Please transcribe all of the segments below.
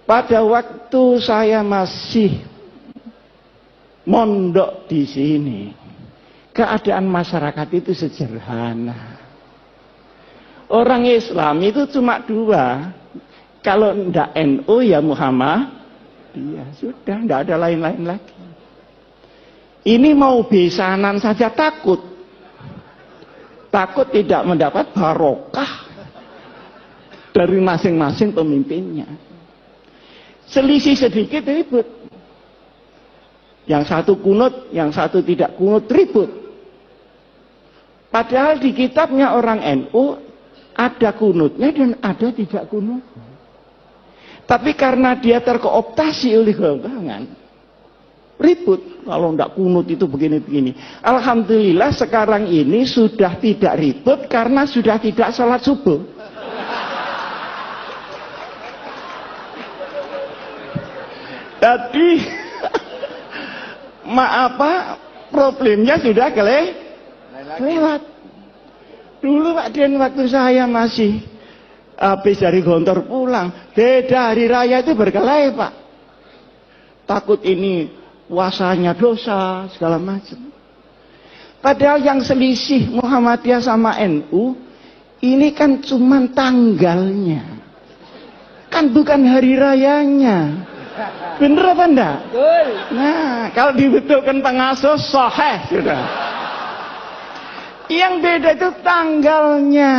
Pada waktu saya masih mondok di sini, keadaan masyarakat itu sederhana. Orang Islam itu cuma dua. Kalau ndak NU ya Muhammad, ya sudah, ndak ada lain-lain lagi. Ini mau besanan saja takut. Takut tidak mendapat barokah dari masing-masing pemimpinnya. Selisih sedikit ribut. Yang satu kunut, yang satu tidak kunut, ribut. Padahal di kitabnya orang NU ada kunutnya dan ada tidak kunut. Tapi karena dia terkooptasi oleh golongan, ribut. Kalau tidak kunut itu begini-begini. Alhamdulillah sekarang ini sudah tidak ribut karena sudah tidak sholat subuh. Jadi problemnya sudah kelewat. Dulu Pak Den waktu saya masih habis dari Gontor pulang, beda hari raya itu berkelahi Pak. Takut ini puasanya dosa segala macam. Padahal yang selisih Muhammadiyah sama NU ini kan cuman tanggalnya, kan bukan hari rayanya. Bener apa enggak? Betul. Nah, kalau dibetulkan pengasuh sahih sudah. Yang beda itu tanggalnya.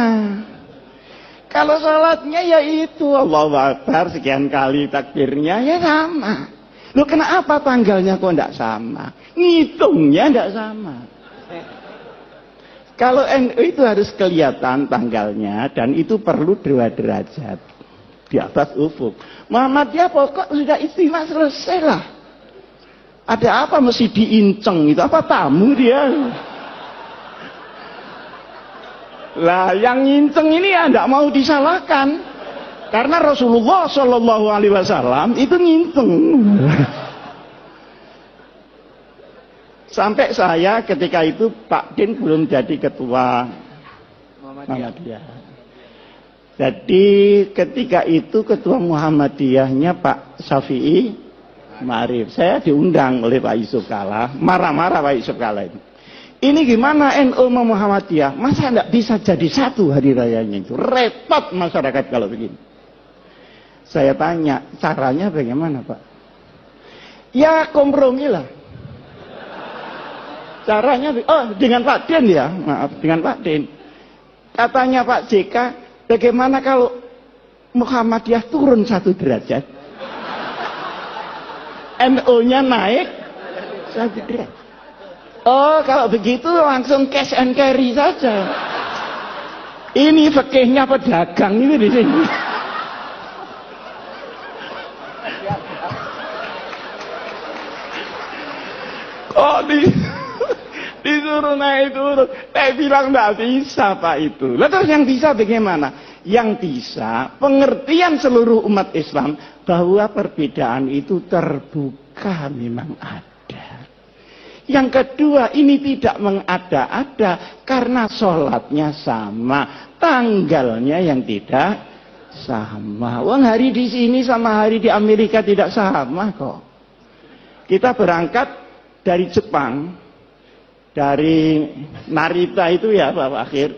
Kalau sholatnya ya itu Allahu Akbar sekian kali takbirnya ya sama. Loh kenapa tanggalnya kok enggak sama? Ngitungnya enggak sama. Kalau NU itu harus kelihatan tanggalnya dan itu perlu 2 derajat di atas ufuk. Muhammadiyah pokok sudah istimewa selesai lah. Ada apa mesti diinceng itu? Apa tamu dia? Lah yang nginceng ini ya tidak mau disalahkan. Karena Rasulullah Shallallahu Alaihi Wasallam itu nginceng. Sampai saya ketika itu Pak Din belum jadi ketua Muhammadiyah. Jadi ketika itu ketua Muhammadiyahnya Pak Syafi'i Ma'arif. Saya diundang oleh Pak Yusuf Kalla. Marah-marah Pak Yusuf Kalla itu. Ini gimana NU sama Muhammadiyah? Masa enggak bisa jadi satu hari rayanya itu? Repot masyarakat kalau begini. Saya tanya, caranya bagaimana Pak? Ya kompromi lah. Caranya, dengan Pak Den ya. Maaf, dengan Pak Den. Katanya Pak JK, bagaimana kalau Muhammadiyah turun 1 derajat? NU-nya naik 1 derajat. Oh, kalau begitu langsung cash and carry saja. Ini fikihnya pedagang ini di sini. Kok disuruh naik turun? Saya bilang enggak bisa Pak itu. Lalu terus yang bisa bagaimana? Yang bisa pengertian seluruh umat Islam bahwa perbedaan itu terbuka memang ada. Yang kedua, ini tidak mengada-ada karena sholatnya sama, tanggalnya yang tidak sama. Wong hari di sini sama hari di Amerika tidak sama kok. Kita berangkat dari Jepang, dari Narita itu ya Pak Akhir,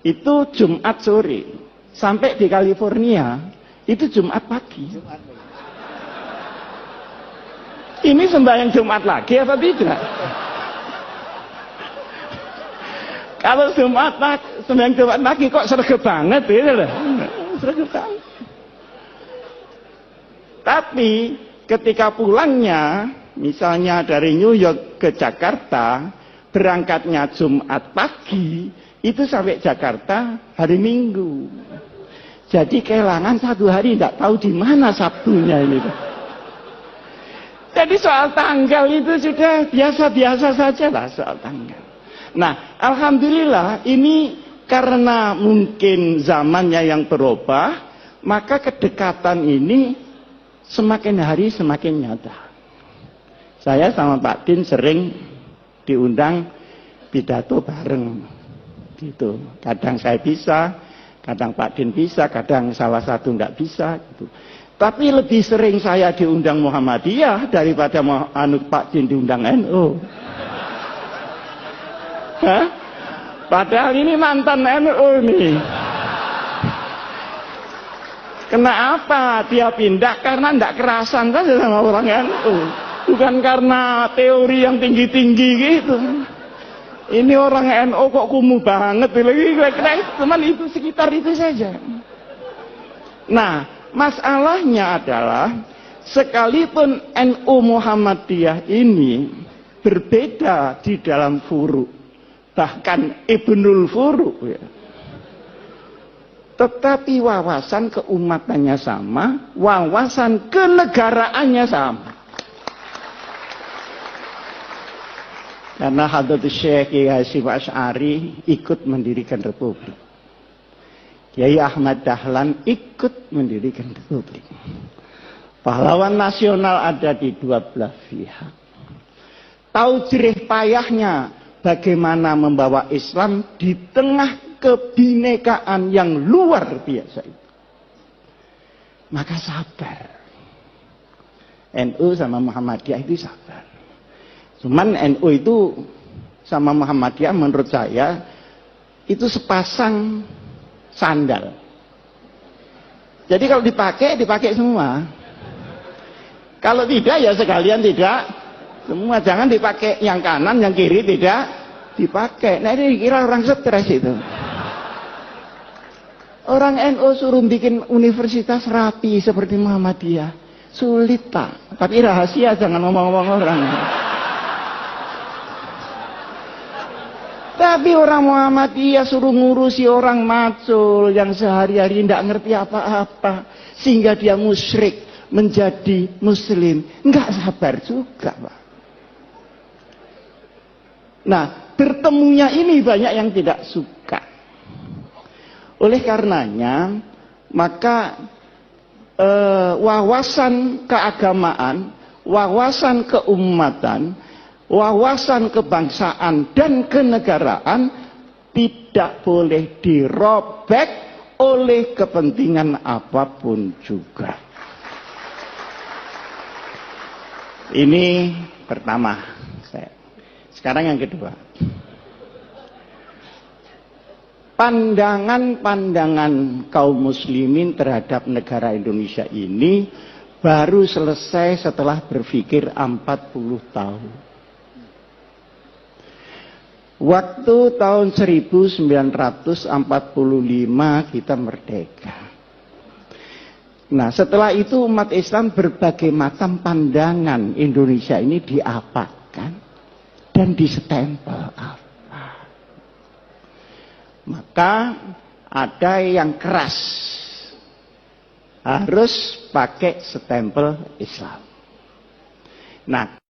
itu Jumat sore, sampai di California itu Jumat pagi. Ini sembahyang Jumat lagi apa tidak? Kalau sembahyang Jumat lagi kok sergap banget ya, sergap banget. Tapi ketika pulangnya, misalnya dari New York ke Jakarta, berangkatnya Jumat pagi, itu sampai Jakarta hari Minggu. Jadi kehilangan 1 hari, tidak tahu di mana Sabtunya ini. Jadi soal tanggal itu sudah biasa-biasa saja lah soal tanggal. Nah, alhamdulillah ini karena mungkin zamannya yang berubah, maka kedekatan ini semakin hari semakin nyata. Saya sama Pak Din sering diundang pidato bareng gitu. Kadang saya bisa, kadang Pak Din bisa, kadang salah satu enggak bisa gitu. Tapi lebih sering saya diundang Muhammadiyah daripada Pak Jin diundang NU. Hah? Padahal ini mantan NU nih. Kenapa dia pindah? Karena tidak kerasan saja sama orang NU. Bukan karena teori yang tinggi-tinggi gitu. Ini orang NU kok kumuh banget. Kira-kira cuman itu sekitar itu saja. Nah, masalahnya adalah sekalipun NU Muhammadiyah ini berbeda di dalam furu, bahkan Ibnul Furu ya. Tetapi wawasan keumatannya sama, wawasan kenegaraannya sama. Karena Hadratus Syekh Kiai Hasyim Asy'ari ikut mendirikan republik. Kiai Ahmad Dahlan ikut mendirikan republik. Pahlawan nasional ada di dua belah pihak. Tahu jerih payahnya bagaimana membawa Islam di tengah kebinekaan yang luar biasa itu. Maka sabar. NU sama Muhammadiyah itu sabar. Cuman NU itu sama Muhammadiyah menurut saya itu sepasang sandal. Jadi kalau dipakai semua. Kalau tidak ya sekalian tidak semua. Jangan dipakai yang kanan, yang kiri tidak dipakai. Nah ini dikira orang stres itu. Orang NU suruh bikin universitas rapi seperti Muhammadiyah. Sulit Pak. Tapi rahasia, jangan ngomong-ngomong orang. Tapi orang Muhammadiyah suruh ngurusi orang macul yang sehari-hari tidak ngerti apa-apa. Sehingga dia musyrik menjadi muslim. Enggak sabar juga Pak. Nah, bertemunya ini banyak yang tidak suka. Oleh karenanya, maka wawasan keagamaan, wawasan keumatan, wawasan kebangsaan dan kenegaraan tidak boleh dirobek oleh kepentingan apapun juga. Ini pertama. Sekarang yang kedua. Pandangan-pandangan kaum muslimin terhadap negara Indonesia ini baru selesai setelah berpikir 40 tahun. Waktu tahun 1945 kita merdeka. Nah, setelah itu umat Islam berbagai macam pandangan Indonesia ini diapakan dan distempel apa. Maka ada yang keras, harus pakai stempel Islam. Nah,